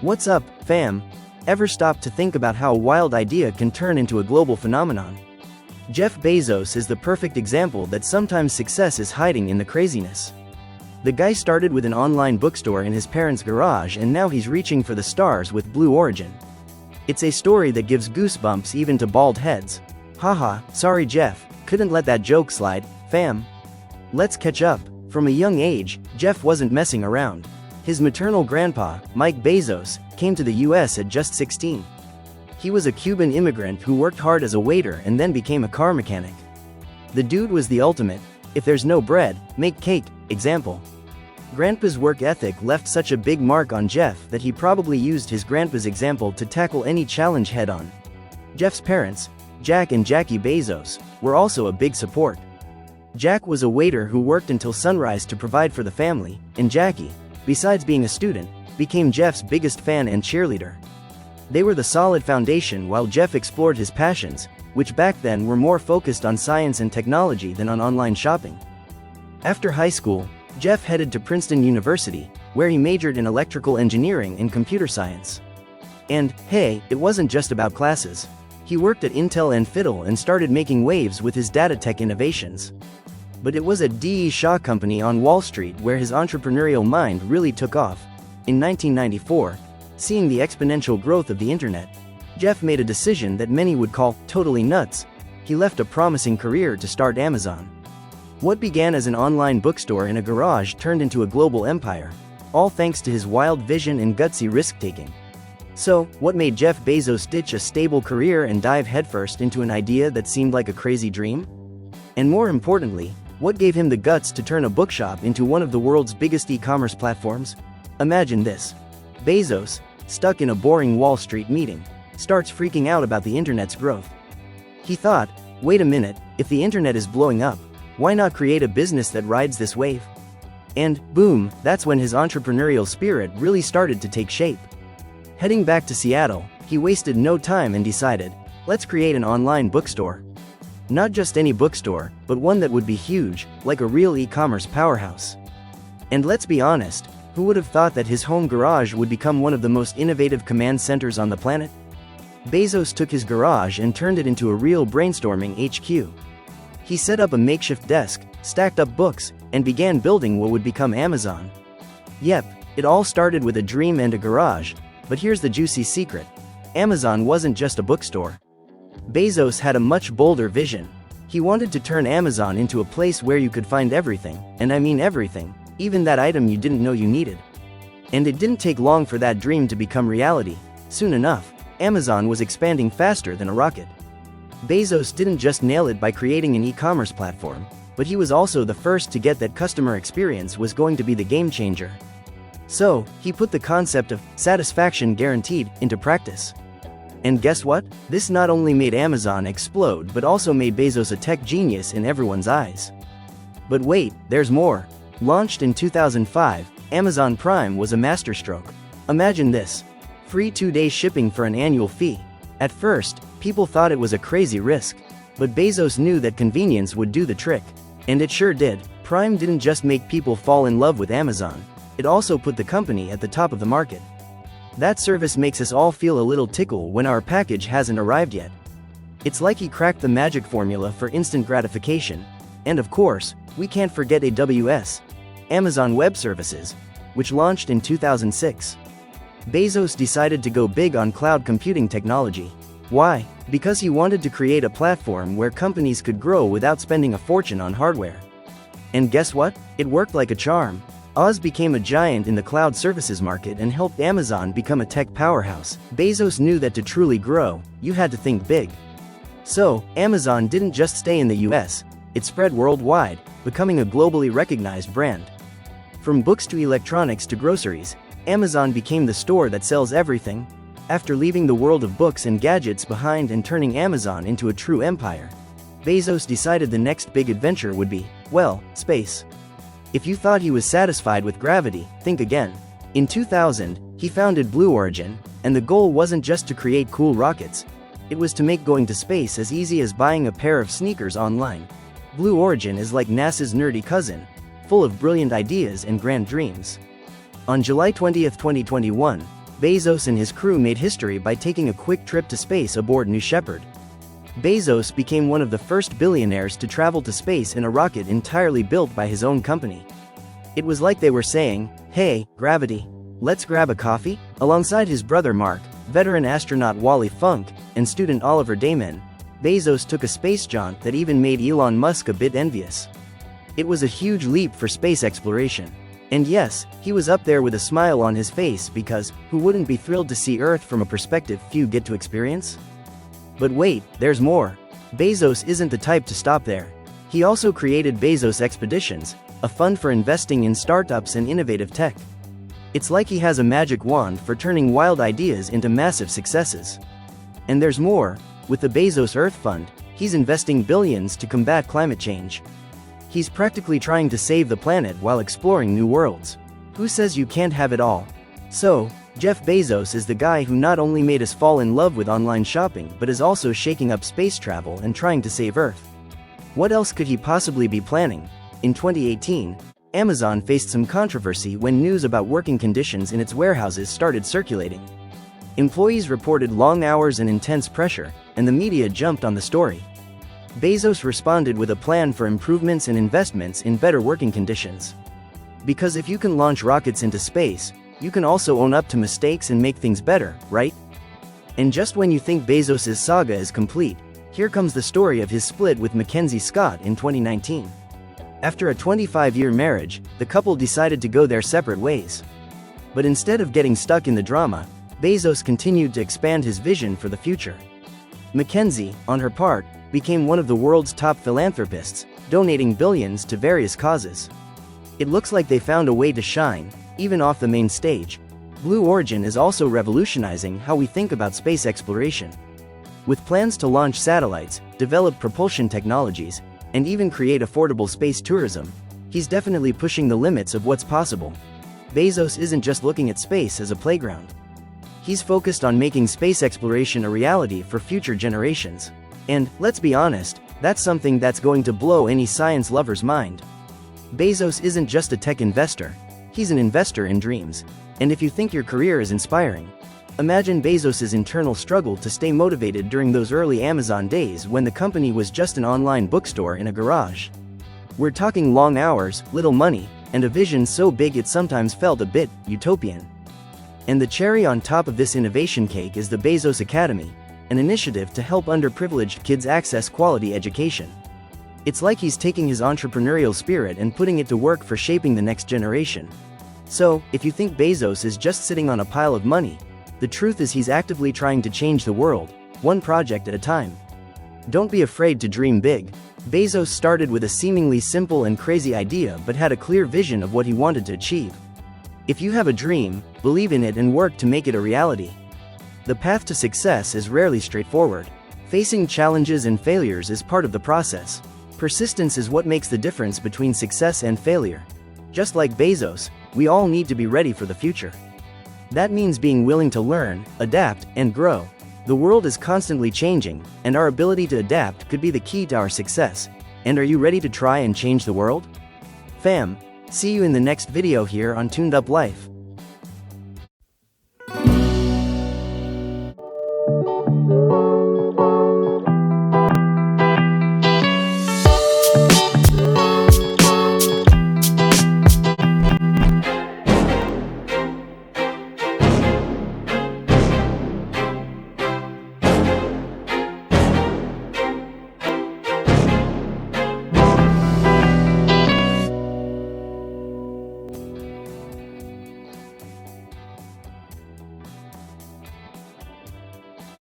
What's up, fam? Ever stop to think about how a wild idea can turn into a global phenomenon? Jeff Bezos is the perfect example that sometimes success is hiding in the craziness. The guy started with an online bookstore in his parents' garage, and now he's reaching for the stars with Blue Origin. It's a story that gives goosebumps even to bald heads. Haha, sorry Jeff, couldn't let that joke slide, fam. Let's catch up. From a young age, Jeff wasn't messing around. His maternal grandpa, Mike Bezos, came to the US at just 16. He was a Cuban immigrant who worked hard as a waiter and then became a car mechanic. The dude was the ultimate, if there's no bread, make cake, example. Grandpa's work ethic left such a big mark on Jeff that he probably used his grandpa's example to tackle any challenge head-on. Jeff's parents, Jack and Jackie Bezos, were also a big support. Jack was a waiter who worked until sunrise to provide for the family, and Jackie, besides being a student, became Jeff's biggest fan and cheerleader. They were the solid foundation while Jeff explored his passions, which back then were more focused on science and technology than on online shopping. After high school, Jeff headed to Princeton University, where he majored in electrical engineering and computer science. And, hey, it wasn't just about classes. He worked at Intel and Fiddle and started making waves with his data tech innovations. But it was at D.E. Shaw Company on Wall Street where his entrepreneurial mind really took off. In 1994, seeing the exponential growth of the internet, Jeff made a decision that many would call totally nuts. He left a promising career to start Amazon. What began as an online bookstore in a garage turned into a global empire, all thanks to his wild vision and gutsy risk-taking. So, what made Jeff Bezos ditch a stable career and dive headfirst into an idea that seemed like a crazy dream? And more importantly, what gave him the guts to turn a bookshop into one of the world's biggest e-commerce platforms? Imagine this. Bezos, stuck in a boring Wall Street meeting, starts freaking out about the internet's growth. He thought, wait a minute, if the internet is blowing up, why not create a business that rides this wave? And, boom, that's when his entrepreneurial spirit really started to take shape. Heading back to Seattle, he wasted no time and decided, let's create an online bookstore. Not just any bookstore, but one that would be huge, like a real e-commerce powerhouse. And let's be honest, who would have thought that his home garage would become one of the most innovative command centers on the planet? Bezos took his garage and turned it into a real brainstorming HQ. He set up a makeshift desk, stacked up books, and began building what would become Amazon. Yep, it all started with a dream and a garage, but here's the juicy secret. Amazon wasn't just a bookstore. Bezos had a much bolder vision. He wanted to turn Amazon into a place where you could find everything, and I mean everything, even that item you didn't know you needed. And it didn't take long for that dream to become reality. Soon enough, Amazon was expanding faster than a rocket. Bezos didn't just nail it by creating an e-commerce platform, but he was also the first to get that customer experience was going to be the game changer. So, he put the concept of satisfaction guaranteed into practice. And guess what? This not only made Amazon explode but also made Bezos a tech genius in everyone's eyes. But wait, there's more. Launched in 2005, Amazon Prime was a masterstroke. Imagine this. Free 2-day shipping for an annual fee. At first, people thought it was a crazy risk. But Bezos knew that convenience would do the trick. And it sure did. Prime didn't just make people fall in love with Amazon. It also put the company at the top of the market. That service makes us all feel a little tickle when our package hasn't arrived yet. It's like he cracked the magic formula for instant gratification. And of course, we can't forget AWS, Amazon Web Services, which launched in 2006. Bezos decided to go big on cloud computing technology. Why? Because he wanted to create a platform where companies could grow without spending a fortune on hardware. And guess what? It worked like a charm. Oz became a giant in the cloud services market and helped Amazon become a tech powerhouse. Bezos knew that to truly grow, you had to think big. So, Amazon didn't just stay in the US, it spread worldwide, becoming a globally recognized brand. From books to electronics to groceries, Amazon became the store that sells everything. After leaving the world of books and gadgets behind and turning Amazon into a true empire, Bezos decided the next big adventure would be, well, space. If you thought he was satisfied with gravity, think again. In 2000, he founded Blue Origin, and the goal wasn't just to create cool rockets. It was to make going to space as easy as buying a pair of sneakers online. Blue Origin is like NASA's nerdy cousin, full of brilliant ideas and grand dreams. On July 20, 2021, Bezos and his crew made history by taking a quick trip to space aboard New Shepard. Bezos became one of the first billionaires to travel to space in a rocket entirely built by his own company. It was like they were saying, "Hey, gravity, let's grab a coffee?" Alongside his brother Mark, veteran astronaut Wally Funk, and student Oliver Damon, Bezos took a space jaunt that even made Elon Musk a bit envious. It was a huge leap for space exploration. And yes, he was up there with a smile on his face because, who wouldn't be thrilled to see Earth from a perspective few get to experience? But wait, there's more. Bezos isn't the type to stop there. He also created Bezos Expeditions, a fund for investing in startups and innovative tech. It's like he has a magic wand for turning wild ideas into massive successes. And there's more. With the Bezos Earth Fund, he's investing billions to combat climate change. He's practically trying to save the planet while exploring new worlds. Who says you can't have it all? So, Jeff Bezos is the guy who not only made us fall in love with online shopping but is also shaking up space travel and trying to save Earth. What else could he possibly be planning? In 2018, Amazon faced some controversy when news about working conditions in its warehouses started circulating. Employees reported long hours and intense pressure, and the media jumped on the story. Bezos responded with a plan for improvements and investments in better working conditions. Because if you can launch rockets into space, you can also own up to mistakes and make things better, right? And just when you think Bezos' saga is complete, here comes the story of his split with Mackenzie Scott in 2019. After a 25-year marriage, the couple decided to go their separate ways. But instead of getting stuck in the drama, Bezos continued to expand his vision for the future. Mackenzie, on her part, became one of the world's top philanthropists, donating billions to various causes. It looks like they found a way to shine, even off the main stage. Blue Origin is also revolutionizing how we think about space exploration. With plans to launch satellites, develop propulsion technologies, and even create affordable space tourism, he's definitely pushing the limits of what's possible. Bezos isn't just looking at space as a playground. He's focused on making space exploration a reality for future generations. And, let's be honest, that's something that's going to blow any science lover's mind. Bezos isn't just a tech investor. He's an investor in dreams. And if you think your career is inspiring, imagine Bezos' internal struggle to stay motivated during those early Amazon days when the company was just an online bookstore in a garage. We're talking long hours, little money, and a vision so big it sometimes felt a bit utopian. And the cherry on top of this innovation cake is the Bezos Academy, an initiative to help underprivileged kids access quality education. It's like he's taking his entrepreneurial spirit and putting it to work for shaping the next generation. So, if you think Bezos is just sitting on a pile of money, the truth is he's actively trying to change the world, one project at a time. Don't be afraid to dream big. Bezos started with a seemingly simple and crazy idea but had a clear vision of what he wanted to achieve. If you have a dream, believe in it and work to make it a reality. The path to success is rarely straightforward. Facing challenges and failures is part of the process. Persistence is what makes the difference between success and failure. Just like Bezos, we all need to be ready for the future. That means being willing to learn, adapt, and grow. The world is constantly changing, and our ability to adapt could be the key to our success. And are you ready to try and change the world? Fam, see you in the next video here on Tuned Up Life.